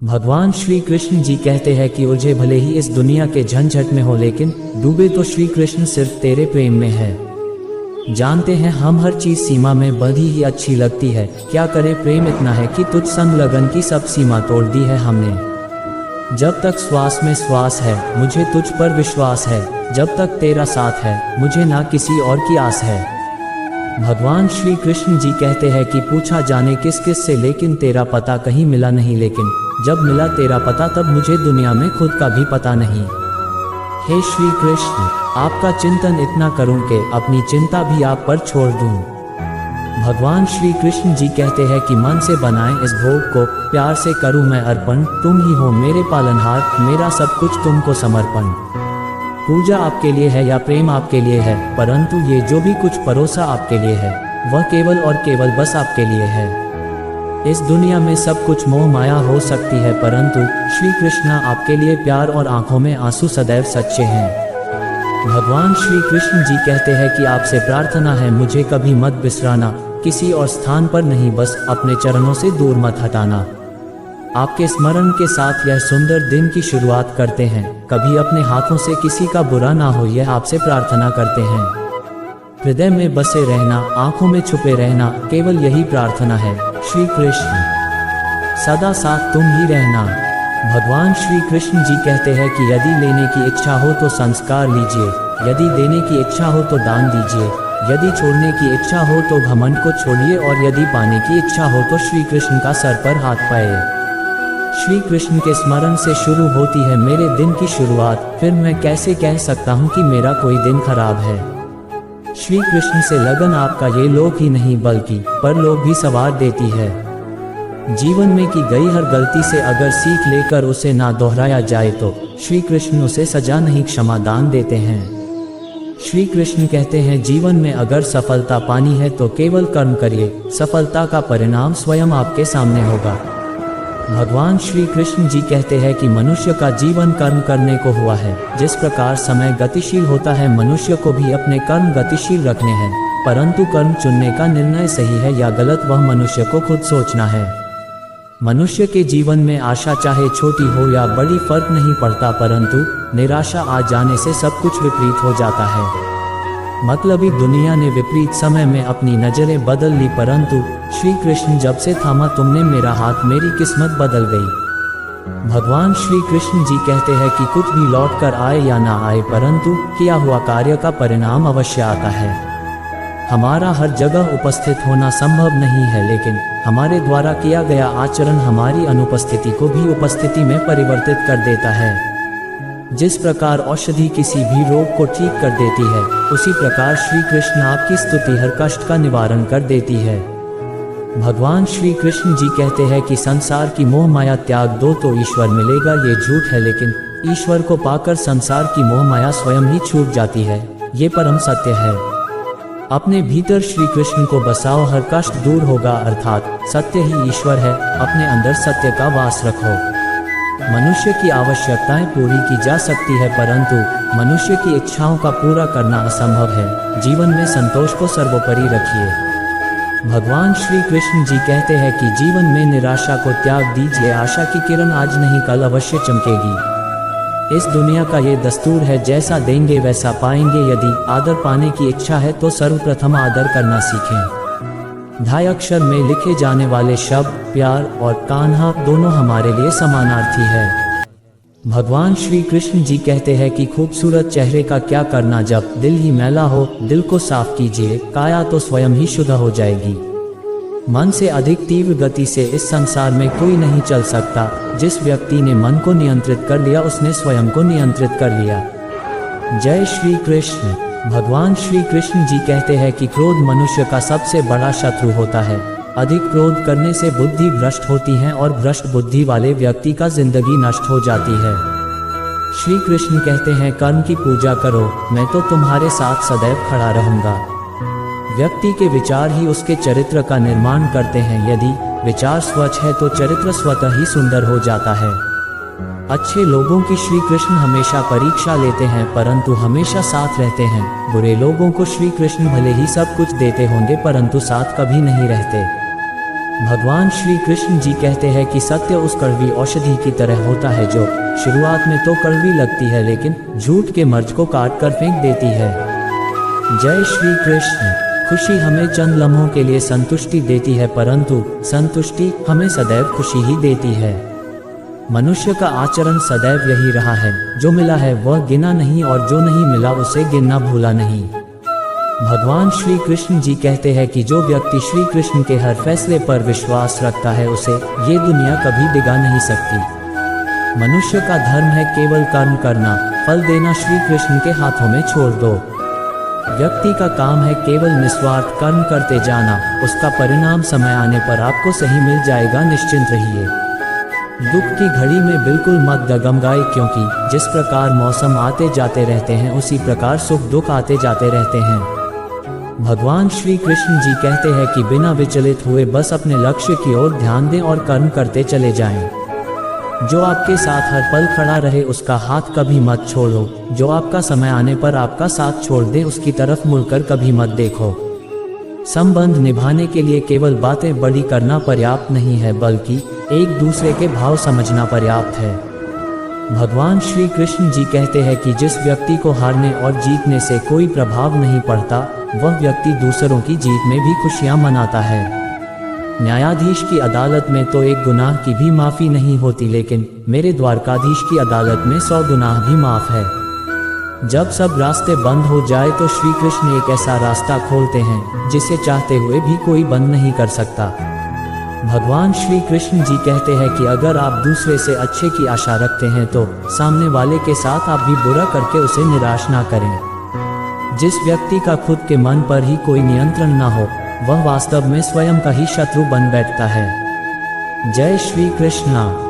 भगवान श्री कृष्ण जी कहते हैं कि उलझे भले ही इस दुनिया के झंझट में हो, लेकिन डूबे तो श्री कृष्ण सिर्फ तेरे प्रेम में है। जानते हैं हम हर चीज सीमा में बंधी ही अच्छी लगती है, क्या करे प्रेम इतना है कि तुझ संग लगन की सब सीमा तोड़ दी है हमने। जब तक श्वास में श्वास है मुझे तुझ पर विश्वास है, जब तक तेरा साथ है मुझे ना किसी और की आस है। भगवान श्री कृष्ण जी कहते हैं कि पूछा जाने किस किस से, लेकिन तेरा पता कहीं मिला नहीं, लेकिन जब मिला तेरा पता तब मुझे दुनिया में खुद का भी पता नहीं। हे श्री कृष्ण, आपका चिंतन इतना करूं कि अपनी चिंता भी आप पर छोड़ दूं। भगवान श्री कृष्ण जी कहते हैं कि मन से बनाए इस भोग को प्यार से करूं मैं अर्पण, तुम ही हो मेरे पालनहार, मेरा सब कुछ तुमको समर्पण। पूजा आपके लिए है या प्रेम आपके लिए है, परंतु ये जो भी कुछ परोसा आपके लिए है वह केवल और केवल बस आपके लिए है। इस दुनिया में सब कुछ मोह माया हो सकती है, परंतु श्री कृष्ण आपके लिए प्यार और आंखों में आंसू सदैव सच्चे हैं। भगवान श्री कृष्ण जी कहते हैं कि आपसे प्रार्थना है मुझे कभी मत बिसराना, किसी और स्थान पर नहीं, बस अपने चरणों से दूर मत हटाना। आपके स्मरण के साथ यह सुंदर दिन की शुरुआत करते हैं, कभी अपने हाथों से किसी का बुरा ना हो यह आपसे प्रार्थना करते हैं। हृदय में बसे रहना, आंखों में छुपे रहना, केवल यही प्रार्थना है। श्री कृष्ण सदा साथ तुम ही रहना। भगवान श्री कृष्ण जी कहते हैं कि यदि लेने की इच्छा हो तो संस्कार लीजिए, यदि देने की इच्छा हो तो दान दीजिए, यदि छोड़ने की इच्छा हो तो घमंड को छोड़िए, और यदि पाने की इच्छा हो तो श्री कृष्ण का सर पर हाथ पाए। श्री कृष्ण के स्मरण से शुरू होती है मेरे दिन की शुरुआत, फिर मैं कैसे कह सकता हूँ कि मेरा कोई दिन खराब है। श्री कृष्ण से लगन आपका ये लोक ही नहीं बल्कि परलोक भी सवार देती है। जीवन में की गई हर गलती से अगर सीख लेकर उसे ना दोहराया जाए तो श्री कृष्ण उसे सजा नहीं क्षमा दान देते हैं। श्री कृष्ण कहते हैं जीवन में अगर सफलता पानी है तो केवल कर्म करिए, सफलता का परिणाम स्वयं आपके सामने होगा। भगवान श्री कृष्ण जी कहते हैं कि मनुष्य का जीवन कर्म करने को हुआ है। जिस प्रकार समय गतिशील होता है मनुष्य को भी अपने कर्म गतिशील रखने हैं, परंतु कर्म चुनने का निर्णय सही है या गलत वह मनुष्य को खुद सोचना है। मनुष्य के जीवन में आशा चाहे छोटी हो या बड़ी फर्क नहीं पड़ता, परंतु निराशा आ जाने से सब कुछ विपरीत हो जाता है। मतलबी दुनिया ने विपरीत समय में अपनी नजरें बदल ली, परंतु श्री कृष्ण जब से थामा तुमने मेरा हाथ मेरी किस्मत बदल गई। भगवान श्री कृष्ण जी कहते हैं कि कुछ भी लौट कर आए या ना आए, परंतु किया हुआ कार्य का परिणाम अवश्य आता है। हमारा हर जगह उपस्थित होना संभव नहीं है, लेकिन हमारे द्वारा किया गया आचरण हमारी अनुपस्थिति को भी उपस्थिति में परिवर्तित कर देता है। जिस प्रकार औषधि किसी भी रोग को ठीक कर देती है, उसी प्रकार श्री कृष्ण आपकी स्तुति हर कष्ट का निवारण कर देती है। भगवान श्री कृष्ण जी कहते हैं कि संसार की मोह माया त्याग दो तो ईश्वर मिलेगा, ये झूठ है, लेकिन ईश्वर को पाकर संसार की मोह माया स्वयं ही छूट जाती है, ये परम सत्य है। अपने भीतर श्री कृष्ण को बसाओ, हर कष्ट दूर होगा, अर्थात सत्य ही ईश्वर है। अपने अंदर सत्य का वास रखो। मनुष्य की आवश्यकताएं पूरी की जा सकती है, परंतु मनुष्य की इच्छाओं का पूरा करना असंभव है। जीवन में संतोष को सर्वोपरि रखिए। भगवान श्री कृष्ण जी कहते हैं कि जीवन में निराशा को त्याग दीजिए, आशा की किरण आज नहीं कल अवश्य चमकेगी। इस दुनिया का ये दस्तूर है, जैसा देंगे वैसा पाएंगे। यदि आदर पाने की इच्छा है तो सर्वप्रथम आदर करना सीखें। ढाई अक्षर में लिखे जाने वाले शब्द प्यार और कान्हा दोनों हमारे लिए समानार्थी है। भगवान श्री कृष्ण जी कहते हैं कि खूबसूरत चेहरे का क्या करना जब दिल ही मैला हो, दिल को साफ कीजिए, काया तो स्वयं ही शुद्ध हो जाएगी। मन से अधिक तीव्र गति से इस संसार में कोई नहीं चल सकता। जिस व्यक्ति ने मन को नियंत्रित कर लिया उसने स्वयं को नियंत्रित कर लिया। जय श्री कृष्ण। भगवान श्री कृष्ण जी कहते हैं कि क्रोध मनुष्य का सबसे बड़ा शत्रु होता है। अधिक क्रोध करने से बुद्धि भ्रष्ट होती है और भ्रष्ट बुद्धि वाले व्यक्ति का जिंदगी नष्ट हो जाती है। श्री कृष्ण कहते हैं कर्म की पूजा करो, मैं तो तुम्हारे साथ सदैव खड़ा रहूंगा। व्यक्ति के विचार ही उसके चरित्र का निर्माण करते हैं। यदि विचार स्वच्छ है तो चरित्र स्वतः ही सुंदर हो जाता है। अच्छे लोगों की श्री कृष्ण हमेशा परीक्षा लेते हैं, परंतु हमेशा साथ रहते हैं। बुरे लोगों को श्री कृष्ण भले ही सब कुछ देते होंगे, परंतु साथ कभी नहीं रहते। भगवान श्री कृष्ण जी कहते हैं कि सत्य उस कड़वी औषधि की तरह होता है जो शुरुआत में तो कड़वी लगती है लेकिन झूठ के मर्ज को काट कर फेंक देती है। जय श्री कृष्ण। खुशी हमें चंद लम्हों के लिए संतुष्टि देती है परंतु संतुष्टि हमें सदैव खुशी ही देती है। मनुष्य का आचरण सदैव यही रहा है, जो मिला है वह गिना नहीं और जो नहीं मिला उसे गिनना भूला नहीं। भगवान श्री कृष्ण जी कहते हैं कि जो व्यक्ति श्री कृष्ण के हर फैसले पर विश्वास रखता है उसे ये दुनिया कभी डिगा नहीं सकती। मनुष्य का धर्म है केवल कर्म करना, फल देना श्री कृष्ण के हाथों में छोड़ दो। व्यक्ति का काम है केवल निस्वार्थ कर्म करते जाना, उसका परिणाम समय आने पर आपको सही मिल जाएगा, निश्चिंत रहिए। दुख की घड़ी में बिल्कुल मत डगमगाए क्योंकि जिस प्रकार मौसम आते जाते रहते हैं उसी प्रकार सुख दुख आते जाते रहते हैं। भगवान श्री कृष्ण जी कहते हैं कि बिना विचलित हुए बस अपने लक्ष्य की ओर ध्यान दें और कर्म करते चले जाएं। जो आपके साथ हर पल खड़ा रहे उसका हाथ कभी मत छोड़ो, जो आपका समय आने पर आपका साथ छोड़ दे उसकी तरफ मुड़कर कभी मत देखो। संबंध निभाने के लिए केवल बातें बड़ी करना पर्याप्त नहीं है बल्कि एक दूसरे के भाव समझना पर्याप्त है। भगवान श्री कृष्ण जी कहते हैं कि जिस व्यक्ति को हारने और जीतने से कोई प्रभाव नहीं पड़ता वह व्यक्ति दूसरों की जीत में भी खुशियां मनाता है। न्यायाधीश की अदालत में तो एक गुनाह की भी माफ़ी नहीं होती लेकिन मेरे द्वारकाधीश की अदालत में 100 गुनाह भी माफ़ है। जब सब रास्ते बंद हो जाए तो श्री कृष्ण एक ऐसा रास्ता खोलते हैं जिसे चाहते हुए भी कोई बंद नहीं कर सकता। भगवान श्री कृष्ण जी कहते हैं कि अगर आप दूसरे से अच्छे की आशा रखते हैं तो सामने वाले के साथ आप भी बुरा करके उसे निराश ना करें। जिस व्यक्ति का खुद के मन पर ही कोई नियंत्रण ना हो वह वास्तव में स्वयं का ही शत्रु बन बैठता है। जय श्री कृष्ण।